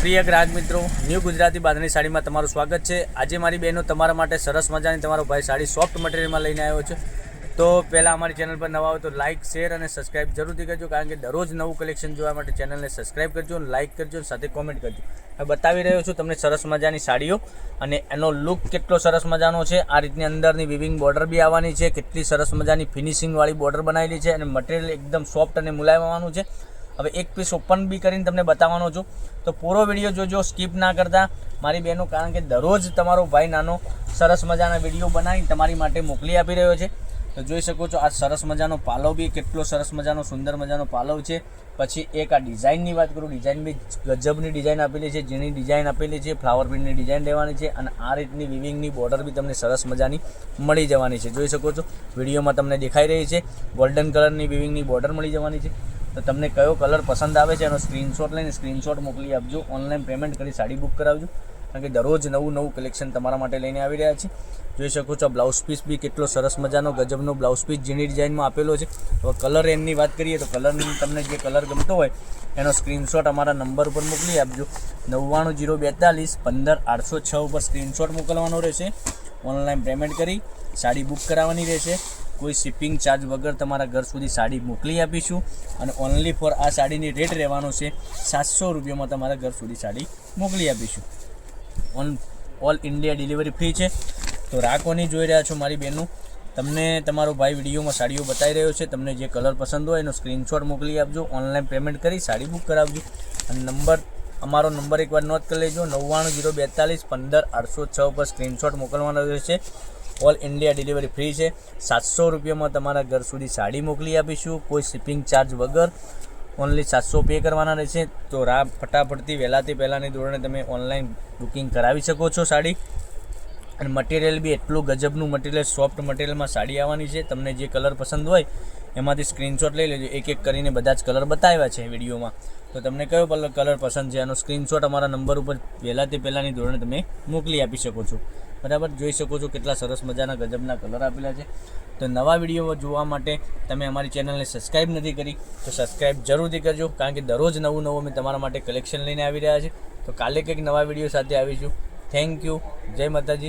પ્રિય ગ્રાહક મિત્રો, ન્યૂ ગુજરાતી બાંધણી સાડીમાં તમારું સ્વાગત છે। આજે મારી બહેનો તમારા માટે સરસ મજાની તમારો ભાઈ સાડી સોફ્ટ મટીરિયલમાં લઈને આવ્યો છે। તો પહેલાં અમારી ચેનલ પર નવા હોય તો લાઇક, શેર અને સબસ્ક્રાઇબ જરૂરથી કરજો, કારણ કે દરરોજ નવું કલેક્શન જોવા માટે ચેનલને સબસ્ક્રાઇબ કરજો, લાઇક કરજો, સાથે કોમેન્ટ કરજો। હવે બતાવી રહ્યો છું તમને સરસ મજાની સાડીઓ અને એનો લુક કેટલો સરસ મજાનો છે। આ રીતની અંદરની વિવિંગ બોર્ડર બી આવવાની છે, કેટલી સરસ મજાની ફિનિશિંગવાળી બોર્ડર બનાવેલી છે અને મટીરિયલ એકદમ સોફ્ટ અને મુલાયમ આવવાનું છે। હવે એક પીસ ઓપન બી કરીને તમને બતાવવાનો છું, તો પૂરો વિડીયો જોજો, સ્કીપ ના કરતા મારી બહેનો, કારણ કે દરરોજ તમારો ભાઈ નાનો સરસ મજાના વિડીયો બનાવી તમારી માટે મોકલી આપી રહ્યો છે। તો જોઈ શકો છો આ સરસ મજાનો પાલવ બી કેટલો સરસ મજાનો સુંદર મજાનો પાલવ છે। પછી એક આ ડિઝાઇનની વાત કરું, ડિઝાઇન બી ગજબની ડિઝાઇન આપેલી છે, જેની ડિઝાઇન આપેલી છે ફ્લાવર પ્રિન્ટની ડિઝાઇન રહેવાની છે અને આ રીતની વિવિંગની બોર્ડર બી તમને સરસ મજાની મળી જવાની છે। જોઈ શકો છો વિડીયોમાં તમને દેખાઈ રહી છે ગોલ્ડન કલરની વિવિંગની બોર્ડર મળી જવાની છે। તો તમને કયો કલર પસંદ આવે છે એનો સ્ક્રીનશોટ લઈને સ્ક્રીનશોટ મોકલી આપજો, ઓનલાઈન પેમેન્ટ કરી સાડી બુક કરાવજો, કારણ કે દરરોજ નવું કલેક્શન તમારા માટે લઈને આવી રહ્યા છે। જોઈ શકો છો બ્લાઉઝ પીસ બી કેટલો સરસ મજાનો ગજબનો બ્લાઉઝ પીસ જેની ડિઝાઇનમાં આપેલો છે। હવે કલર એમની વાત કરીએ તો કલરની તમને જે કલર ગમતો હોય એનો સ્ક્રીનશોટ અમારા નંબર ઉપર મોકલી આપજો, 990242 15806 ઉપર સ્ક્રીનશોટ મોકલવાનો રહેશે, ઓનલાઈન પેમેન્ટ કરી સાડી બુક કરાવવાની રહેશે। કોઈ શિપિંગ ચાર્જ વગર તમારા ઘર સુધી સાડી મોકલી આપીશું અને ઓનલી ફોર આ સાડીની રેટ રહેવાનો છે 700 રૂપિયામાં તમારા ઘર સુધી સાડી મોકલી આપીશું। ઓલ ઇન્ડિયા ડિલિવરી ફ્રી છે। તો રાખવાની જોઈ રહ્યા છો મારી બહેનો, તમને તમારો ભાઈ વિડીયોમાં સાડીઓ બતાવી રહ્યો છે, તમને જે કલર પસંદ હોય એનો સ્ક્રીનશોટ મોકલી આપજો, ઓનલાઈન પેમેન્ટ કરી સાડી બુક કરાવજો અને અમારો નંબર એકવાર નોટ કરી લેજો, 990242 15806 પર સ્ક્રીનશોટ મોકલવાનો રહેશે। ઓલ ઇન્ડિયા ડિલિવરી ફ્રી છે, 700 રૂપિયામાં તમારા ઘર સુધી સાડી મોકલી આપીશું, કોઈ શિપિંગ ચાર્જ વગર ઓનલી 700 પે કરવાના રહેશે। તો ફટાફટથી વહેલાથી પહેલાંની ધોરણે તમે ઓનલાઈન બુકિંગ કરાવી શકો છો સાડી, અને મટીરિયલ બી એટલું ગજબનું મટીરિયલ, સોફ્ટ મટીરિયલમાં સાડી આવવાની છે। તમને જે કલર પસંદ હોય એમાંથી સ્ક્રીનશોટ લઈ લેજો, એક એક કરીને બધા જ કલર બતાવ્યા છે વિડીયોમાં, તો તમને કયો કલર પસંદ છે એનો સ્ક્રીનશોટ અમારા નંબર ઉપર વહેલાથી પહેલાંની ધોરણે તમે મોકલી આપી શકો છો, બરાબર। જોઈ શકો છો કેટલા સરસ મજાના ગજબના કલર આપેલા છે। તો નવા વિડીયો જોવા માટે તમે અમારી ચેનલને સબસ્ક્રાઈબ નથી કરી તો સબસ્ક્રાઈબ જરૂરથી કરજો, કારણ કે દરરોજ નવું અમે તમારા માટે કલેક્શન લઈને આવી રહ્યા છે। તો કાલે કંઈક નવા વિડીયો સાથે આવીશું। થેન્ક યુ, જય માતાજી।